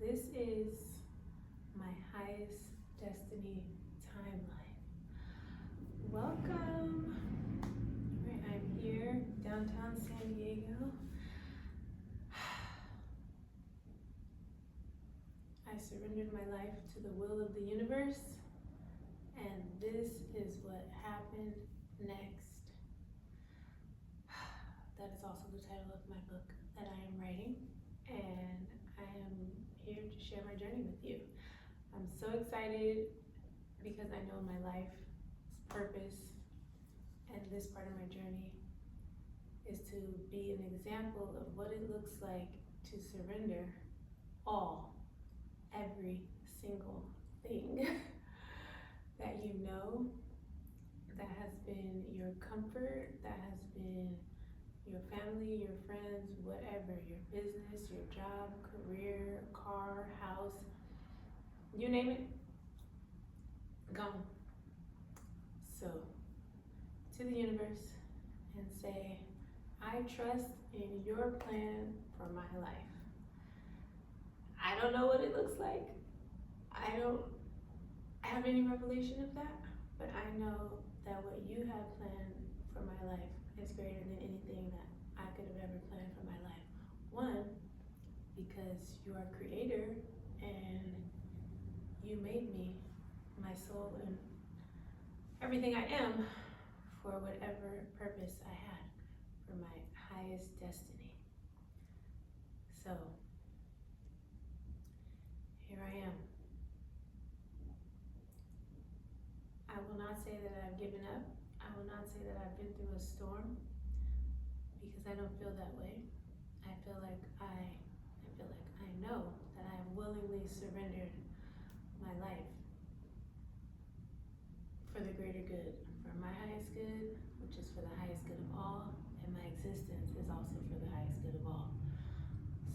This is my highest destiny timeline. Welcome. Right, I'm here, downtown San Diego. I surrendered my life to the will of the universe, and this is what happened next. That is also the title of my book that I am writing, and I am here to share my journey with you. I'm so excited because I know my life's purpose and this part of my journey is to be an example of what it looks like to surrender all, every single thing that you know, that has been your comfort, that has been your family, your friends, whatever, your business, your job, career, car, house, you name it, gone. So, to the universe and say, I trust in your plan for my life. I don't know what it looks like. I don't have any revelation of that, but I know that what you have planned for my life is greater than anything that I could have ever planned for my life. One, because you are creator and you made me, my soul, and everything I am for whatever purpose I had, for my highest destiny. So, here I am. I will not say that I've given up. I will not say that I've been through a storm, because I don't feel that way. I feel like I know that I have willingly surrendered my life for the greater good, for my highest good, which is for the highest good of all, and my existence is also for the highest good of all.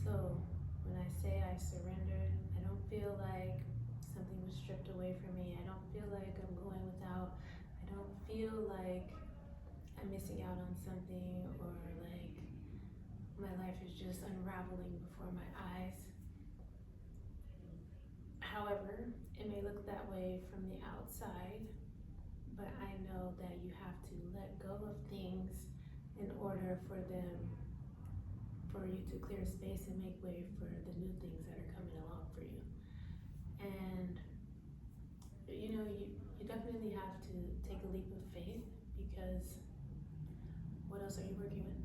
So when I say I surrendered, I don't feel like something was stripped away from me. I don't feel like I'm going without. I don't feel like I'm missing out on something, or like my life is just unraveling before my eyes. However, it may look that way from the outside, but I know that you have to let go of things in order for you to clear space and make way for the new things that are coming along for you. And you definitely have to take a leap of faith, because what else are you working with?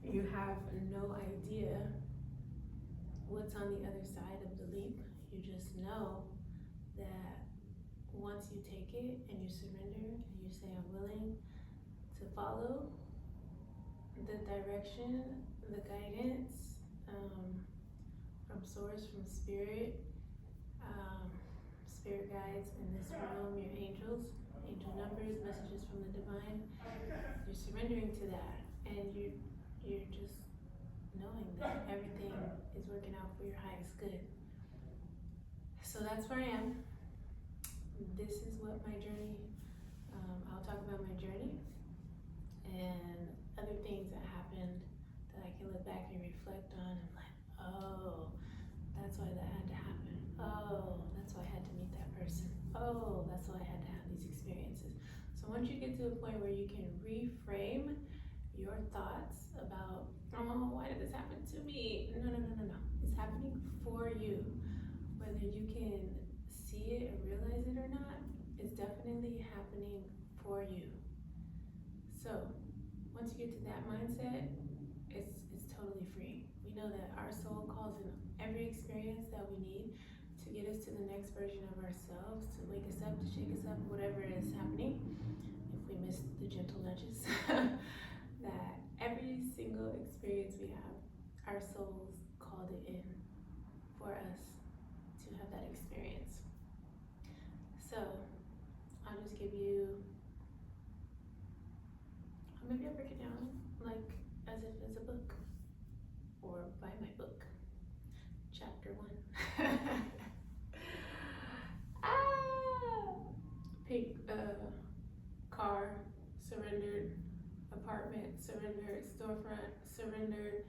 You have no idea what's on the other side of the leap. You just know that once you take it and you surrender and you say, I'm willing to follow the direction, the guidance from source, from spirit, spirit guides in this realm, your angels, angel numbers, messages from the divine, you're surrendering to that, and you're just knowing that everything is working out for your highest good. So that's where I am. This is what my journey, I'll talk about my journey and other things that happened that I can look back and reflect on and like, oh, that's why that had to happen. Oh, that's why I had to meet that person. Oh, that's why I had to have these experiences. So once you get to a point where you can reframe your thoughts about, oh, why did this happen to me? No. It's happening for you. Whether you can see it or realize it or not, it's definitely happening for you. So once you get to that mindset, it's totally free. We know that our soul calls in every experience that we need to get us to the next version of ourselves, to wake us up, to shake us up, whatever is happening. If we miss the gentle nudges, that every single experience we have, our souls called it in for us to have that experience. So I'll just give you, or maybe I'll break it down like as if it's a book, or by my book. Chapter 1. Pink car, surrendered. Apartment, surrendered. Storefront, surrendered.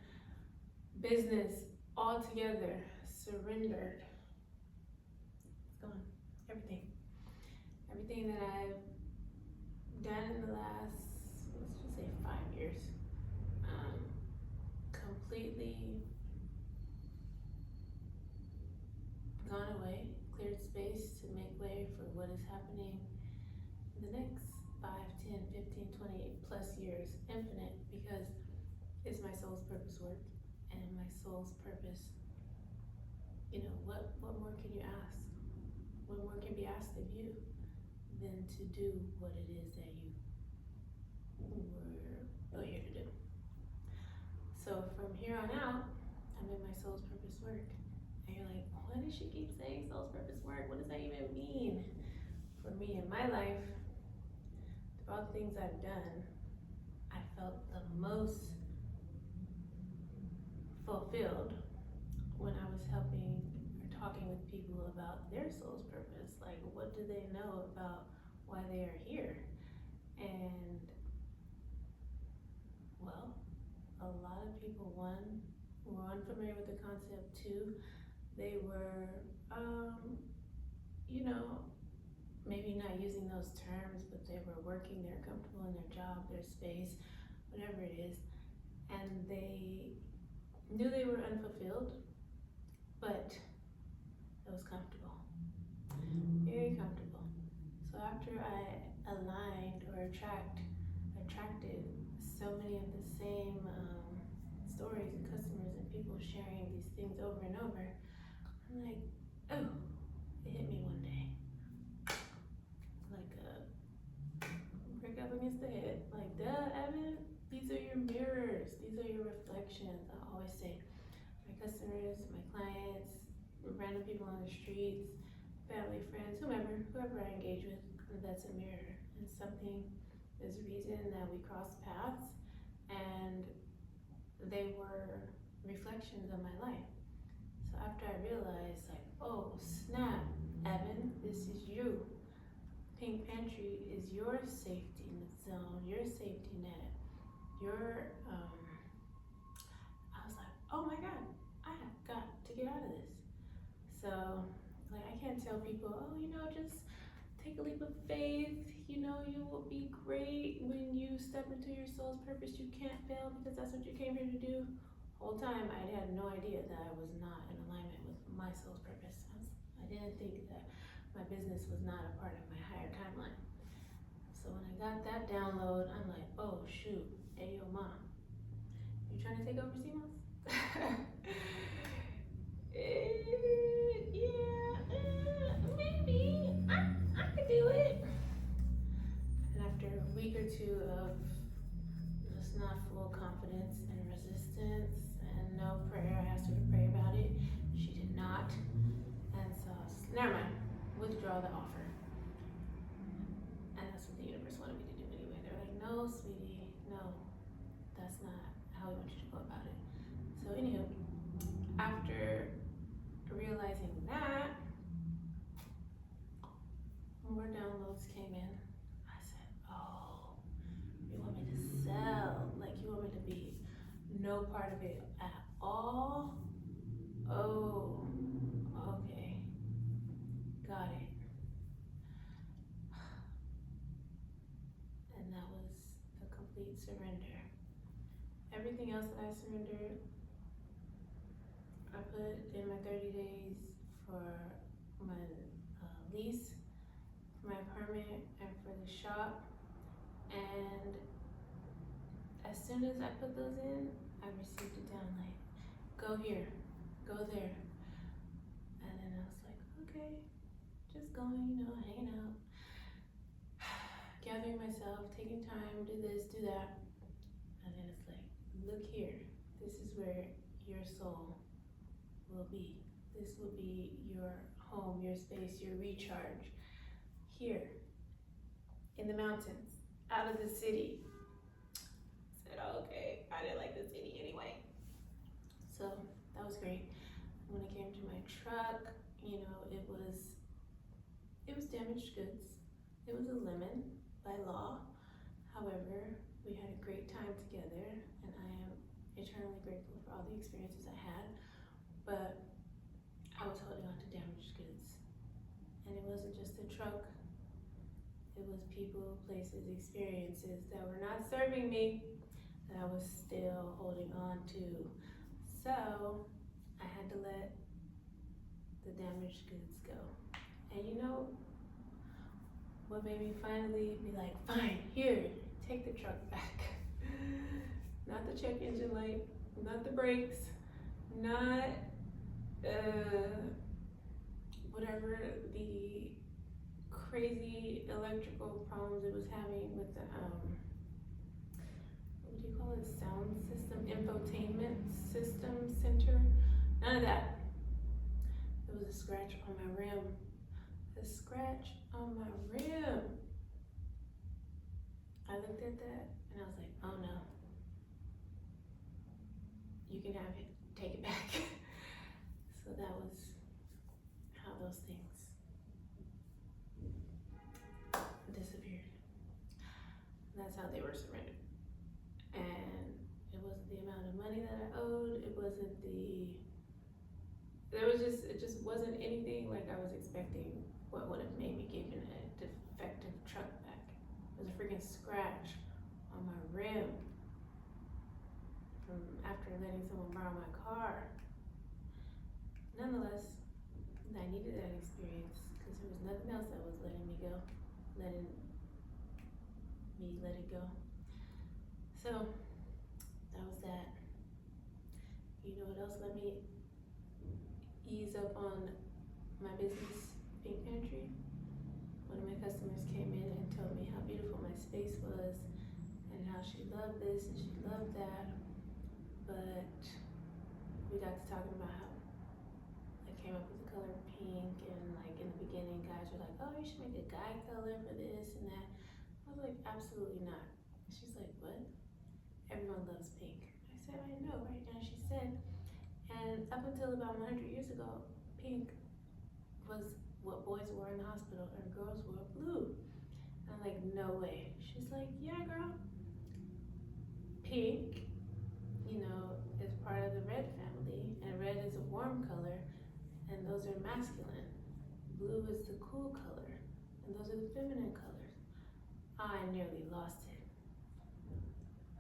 Business, all together, surrendered. It's gone. Everything that I've done in the last, let's just say 5 years, completely gone away, cleared space to make way for what is happening in the next 5, 10, 15, 20 plus years, infinite, because it's my soul's purpose work. And my soul's purpose, what more can you ask? What more can be asked of you than to do what it is that you were put here to do? So from here on out, I'm in my soul's purpose work. And you're like, why does she keep saying soul's purpose work? What does that even mean? For me in my life, through all the things I've done, I felt the most fulfilled when I was helping or talking with people about their soul's purpose. Like, what do they know about why they are here? And, well, a lot of people, one, were unfamiliar with the concept. Two, they were, maybe not using those terms, but they were working, they're comfortable in their job, their space, whatever it is, and they knew they were unfulfilled, but it was comfortable, very comfortable. So after I aligned or attracted so many of the same stories and customers and people sharing these things over and over, I'm like, oh, it hit me one day. Like a brick up against the head. Like, duh, Evan, these are your mirrors. These are your reflections. I always say, my customers, my clients, random people on the streets, family, friends, whoever I engage with, that's a mirror. And there's a reason that we cross paths, and they were reflections of my life. So after I realized, like, oh snap, Evan, this is you. Pink Pantry is your safety zone, your safety net, I was like, oh my God, I have got to get out of this. So, like, I can't tell people, oh, just take a leap of faith, you will be great when you step into your soul's purpose. You can't fail because that's what you came here to do. Whole time, I had no idea that I was not in alignment with my soul's purpose. I didn't think that my business was not a part of my higher timeline. So when I got that download, I'm like, oh shoot, hey yo mom, you trying to take over CMOS? Maybe, I could do it. And after a week or two of just not full confidence and resistance and no prayer, I asked her to pray about it. She did not. And so, never mind, withdraw the offer. And that's what the universe wanted me to do anyway. They're like, no, sweetie, no, that's not how we want you to go about it. So anywho, after realizing that, more downloads came in. I said, oh, you want me to sell? Like, you want me to be no part of it at all? Oh, okay, got it. And that was a complete surrender. Everything else that I surrendered, I put in my 30 days for my lease, for my apartment, and for the shop. And as soon as I put those in, I received a downlight. Go here, go there. And then I was like, okay, just going, hanging out, gathering myself, taking time, do this, do that. And then it's like, look here, this is where your soul will be. This will be your home, your space, your recharge. Here, in the mountains, out of the city. I said, oh, okay, I didn't like the city anyway. So that was great. When it came to my truck, it was damaged goods. It was a lemon by law. However, we had a great time together, and I am eternally grateful for all the experiences I had. But I was holding on to damaged goods. And it wasn't just the truck, it was people, places, experiences that were not serving me that I was still holding on to. So I had to let the damaged goods go. And you know what made me finally be like, fine, here, take the truck back. Not the check engine light, not the brakes, not whatever the crazy electrical problems it was having with the what do you call it, sound system, infotainment system center, none of that. It was a scratch on my rim, a scratch on my rim. I looked at that and I was like, oh no, you can have it, take it back. So that was how those things disappeared. That's how they were surrendered. And it wasn't the amount of money that I owed, it wasn't it just wasn't anything like I was expecting what would have made me give a defective truck back. It was a freaking scratch on my rim from after letting someone borrow my car. Nonetheless, I needed that experience because there was nothing else that was letting me let it go. So that was that. You know what else let me ease up on my business, Pink Pantry? One of my customers came in and told me how beautiful my space was and how she loved this and she loved that. But we got to talking about how I came up with the color pink, and like in the beginning guys were like, oh, you should make a guy color for this and that. I was like, absolutely not. She's like, what? Everyone loves pink. I said, I know, right? And she said, and up until about 100 years ago, pink was what boys wore in the hospital and girls wore blue. And I'm like, no way. She's like, yeah, girl. Pink, you know, is part of the red family, and red is a warm color, and those are masculine. Blue is the cool color, and those are the feminine colors. I nearly lost it.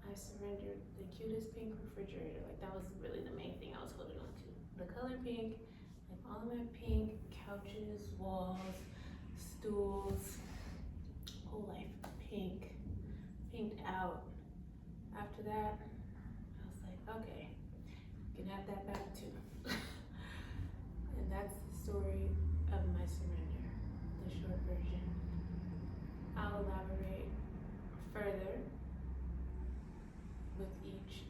I surrendered the cutest pink refrigerator. Like, that was really the main thing I was holding on to. The color pink, like all of my pink couches, walls, stools, whole life pink, pinked out. After that, I was like, okay, you can have that back too. And that's the story of my surrender, the short version. I'll elaborate further with each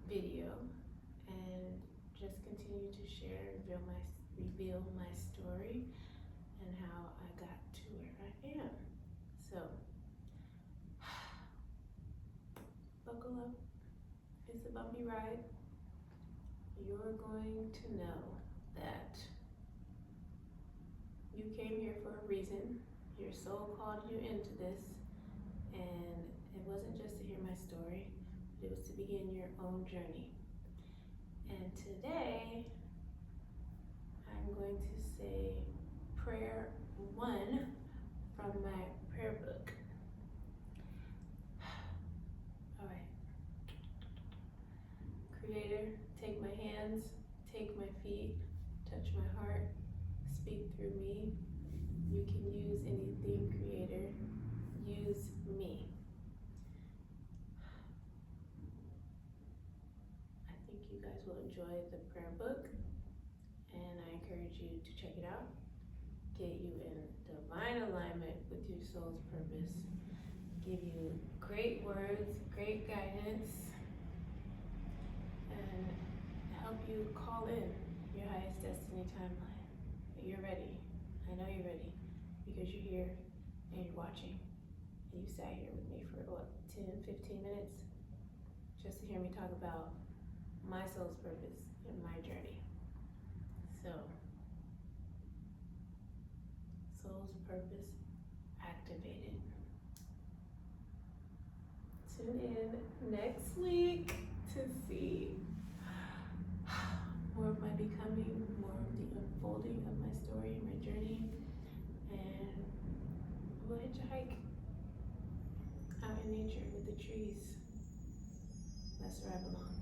video, and just continue to share and reveal my story and how I got to where I am. So, buckle up. It's a bumpy ride. You're going to know that you came here for a reason. Your soul called you into this, and it wasn't just to hear my story, but it was to begin your own journey. And today, I'm going to say prayer 1 from my prayer book. All right. Creator, take my hands, take my feet, touch my heart, speak through me. You can use anything, Creator. Use me. I think you guys will enjoy the prayer book, and I encourage you to check it out. Get you in divine alignment with your soul's purpose. Give you great words, great guidance, and help you call in your highest destiny timeline. You're ready. I know you're ready because you're here and you're watching. And you sat here with me for 10, 15 minutes just to hear me talk about my soul's purpose and my journey. So, soul's purpose activated. Tune in next week to see like out in nature with the trees. That's where I belong.